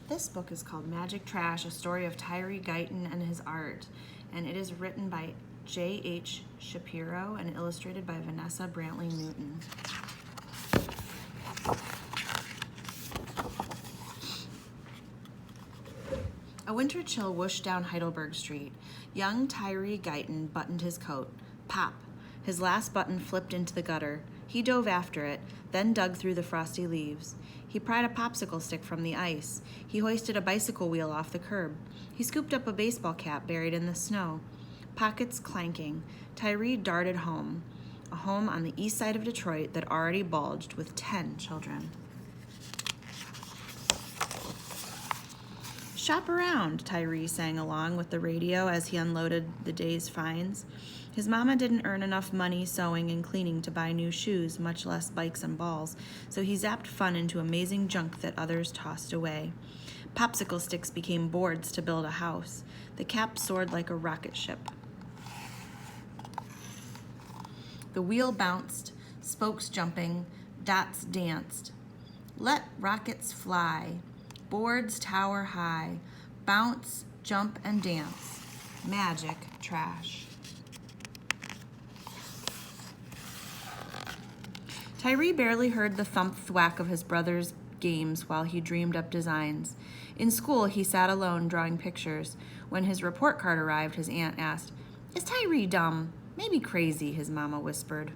This book is called Magic Trash, a story of Tyree Guyton and his art, and it is written by J.H. Shapiro and illustrated by Vanessa Brantley Newton. A winter chill whooshed down Heidelberg Street. Young Tyree Guyton buttoned his coat. Pop! His last button flipped into the gutter. He dove after it, then dug through the frosty leaves. He pried a popsicle stick from the ice. He hoisted a bicycle wheel off the curb. He scooped up a baseball cap buried in the snow. Pockets clanking, Tyree darted home. A home on the east side of Detroit that already bulged with 10 children. Shop around, Tyree sang along with the radio as he unloaded the day's finds. His mama didn't earn enough money sewing and cleaning to buy new shoes, much less bikes and balls, so he zapped fun into amazing junk that others tossed away. Popsicle sticks became boards to build a house. The cap soared like a rocket ship. The wheel bounced, spokes jumping, dots danced. Let rockets fly. Boards tower high, bounce, jump, and dance. Magic trash. Tyree barely heard the thump-thwack of his brother's games while he dreamed up designs. In school, he sat alone drawing pictures. When his report card arrived, his aunt asked, "Is Tyree dumb? Maybe crazy," his mama whispered.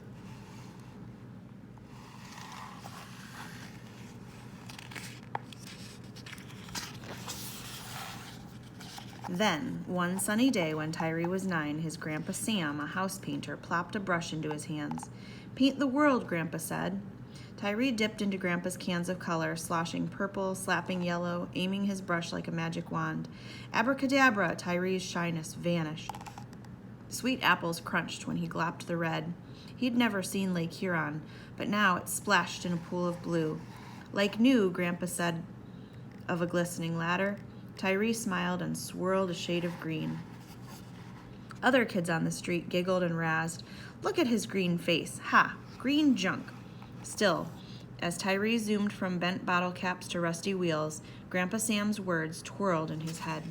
Then, one sunny day when Tyree was 9, his Grandpa Sam, a house painter, plopped a brush into his hands. "Paint the world," Grandpa said. Tyree dipped into Grandpa's cans of color, sloshing purple, slapping yellow, aiming his brush like a magic wand. Abracadabra, Tyree's shyness vanished. Sweet apples crunched when he glopped the red. He'd never seen Lake Huron, but now it splashed in a pool of blue. "Like new," Grandpa said of a glistening ladder. Tyree smiled and swirled a shade of green. Other kids on the street giggled and razzed. "Look at his green face. Ha! Green junk." Still, as Tyree zoomed from bent bottle caps to rusty wheels, Grandpa Sam's words twirled in his head.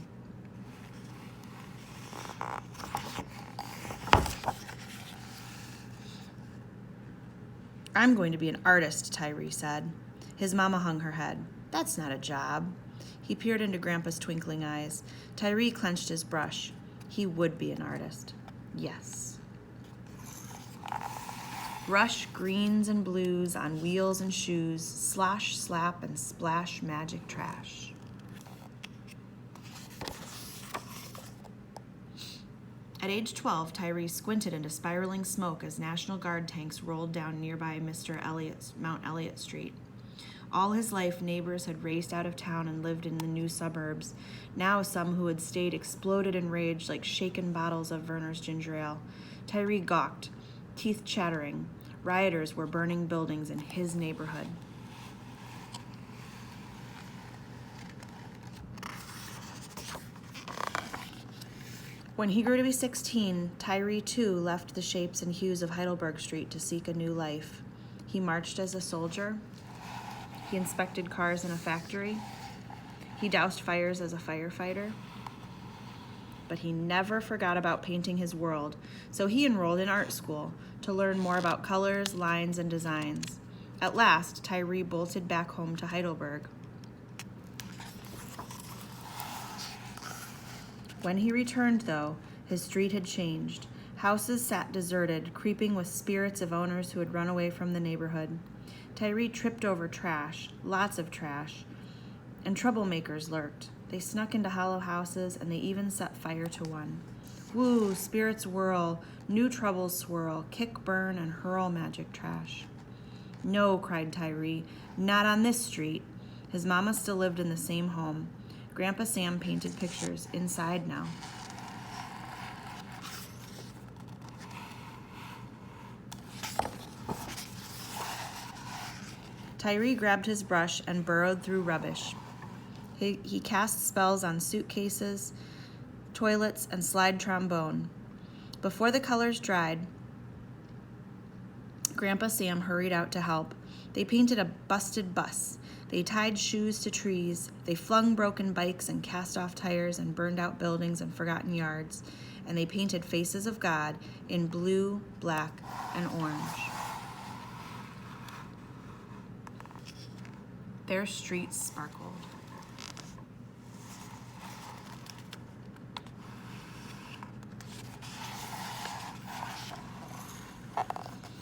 "I'm going to be an artist," Tyree said. His mama hung her head. "That's not a job." He peered into Grandpa's twinkling eyes. Tyree clenched his brush. He would be an artist. Yes. Rush greens and blues on wheels and shoes, slosh, slap, and splash magic trash. At age 12, Tyree squinted into spiraling smoke as National Guard tanks rolled down nearby Mount Elliott Street. All his life, neighbors had raced out of town and lived in the new suburbs. Now some who had stayed exploded in rage like shaken bottles of Verner's ginger ale. Tyree gawked, teeth chattering. Rioters were burning buildings in his neighborhood. When he grew to be 16, Tyree too left the shapes and hues of Heidelberg Street to seek a new life. He marched as a soldier. He inspected cars in a factory. He doused fires as a firefighter. But he never forgot about painting his world, so he enrolled in art school to learn more about colors, lines, and designs. At last, Tyree bolted back home to Heidelberg. When he returned, though, his street had changed. Houses sat deserted, creeping with spirits of owners who had run away from the neighborhood. Tyree tripped over trash, lots of trash, and troublemakers lurked. They snuck into hollow houses, and they even set fire to one. Woo, spirits whirl, new troubles swirl, kick, burn, and hurl magic trash. "No," cried Tyree, "not on this street." His mama still lived in the same home. Grandpa Sam painted pictures inside now. Tyree grabbed his brush and burrowed through rubbish. He cast spells on suitcases, toilets, and slide trombone. Before the colors dried, Grandpa Sam hurried out to help. They painted a busted bus. They tied shoes to trees. They flung broken bikes and cast off tires and burned out buildings and forgotten yards. And they painted faces of God in blue, black, and orange. Their streets sparkled.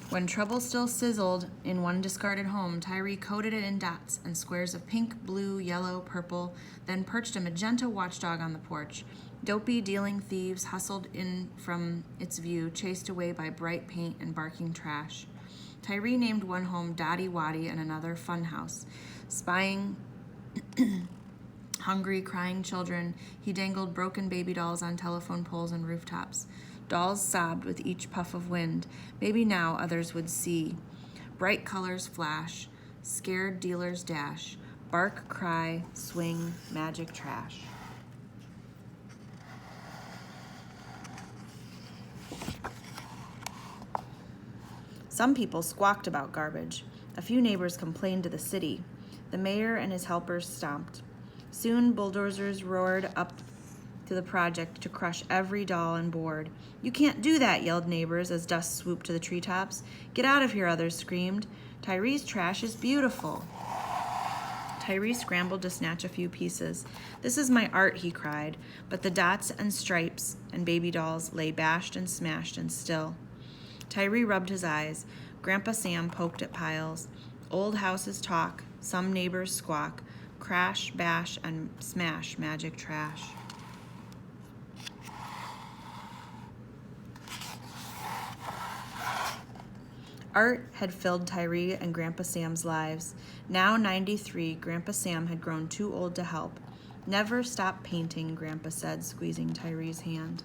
When trouble still sizzled in one discarded home, Tyree coated it in dots and squares of pink, blue, yellow, purple, then perched a magenta watchdog on the porch. Dopey, dealing thieves hustled in from its view, chased away by bright paint and barking trash. Tyree named one home Dotty Waddy and another Funhouse. Spying hungry, crying children, he dangled broken baby dolls on telephone poles and rooftops. Dolls sobbed with each puff of wind. Maybe now others would see. Bright colors flash. Scared dealers dash. Bark, cry, swing, magic trash. Some people squawked about garbage. A few neighbors complained to the city. The mayor and his helpers stomped. Soon bulldozers roared up to the project to crush every doll and board. "You can't do that," yelled neighbors as dust swooped to the treetops. "Get out of here," others screamed. "Tyree's trash is beautiful." Tyree scrambled to snatch a few pieces. "This is my art," he cried, but the dots and stripes and baby dolls lay bashed and smashed and still. Tyree rubbed his eyes. Grandpa Sam poked at piles. Old houses talk, some neighbors squawk. Crash, bash, and smash magic trash. Art had filled Tyree and Grandpa Sam's lives. Now 93, Grandpa Sam had grown too old to help. "Never stop painting," Grandpa said, squeezing Tyree's hand.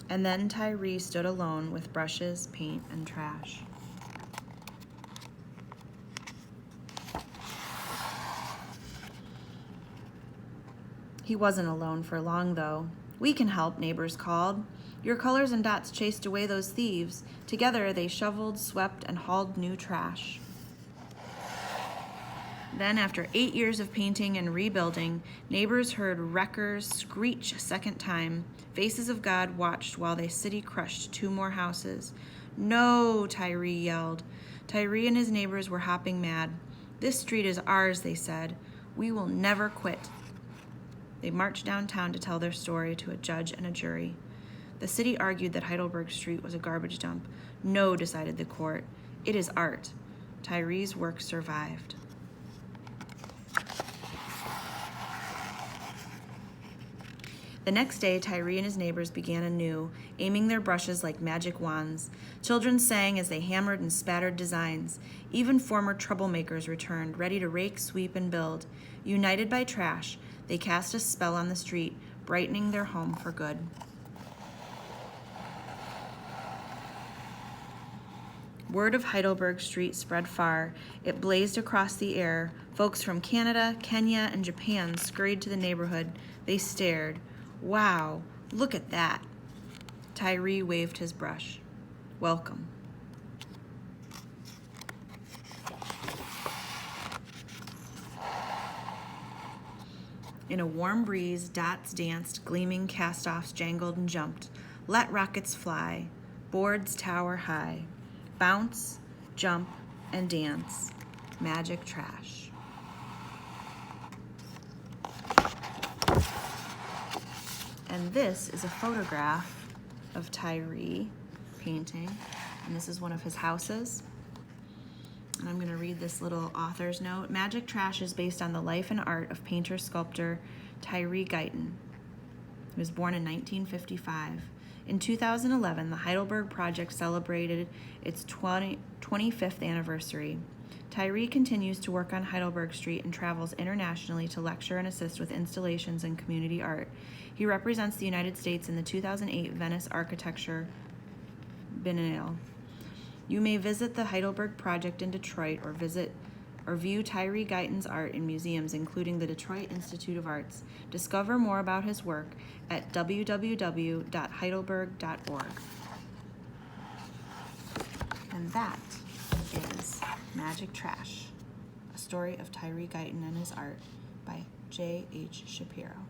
And then Tyree stood alone with brushes, paint, and trash. He wasn't alone for long, though. "We can help," neighbors called. "Your colors and dots chased away those thieves." Together they shoveled, swept, and hauled new trash. Then, after 8 years of painting and rebuilding, neighbors heard wreckers screech a second time. Faces of God watched while the city crushed 2 more houses. "No," Tyree yelled. Tyree and his neighbors were hopping mad. "This street is ours," they said. "We will never quit." They marched downtown to tell their story to a judge and a jury. The city argued that Heidelberg Street was a garbage dump. "No," decided the court. "It is art." Tyree's work survived. The next day, Tyree and his neighbors began anew, aiming their brushes like magic wands. Children sang as they hammered and spattered designs. Even former troublemakers returned, ready to rake, sweep, and build. United by trash, they cast a spell on the street, brightening their home for good. Word of Heidelberg Street spread far. It blazed across the air. Folks from Canada, Kenya, and Japan scurried to the neighborhood. They stared. "Wow, look at that." Tyree waved his brush. "Welcome." In a warm breeze, dots danced, gleaming cast-offs jangled and jumped. Let rockets fly, boards tower high. Bounce, jump, and dance. Magic trash. And this is a photograph of Tyree painting. And this is one of his houses. And I'm going to read this little author's note. Magic Trash is based on the life and art of painter-sculptor Tyree Guyton. He was born in 1955. In 2011, the Heidelberg Project celebrated its 25th anniversary. Tyree continues to work on Heidelberg Street and travels internationally to lecture and assist with installations and community art. He represents the United States in the 2008 Venice Architecture Biennale. You may visit the Heidelberg Project in Detroit or visit or view Tyree Guyton's art in museums, including the Detroit Institute of Arts. Discover more about his work at www.heidelberg.org. And that is Magic Trash, a story of Tyree Guyton and his art by J.H. Shapiro.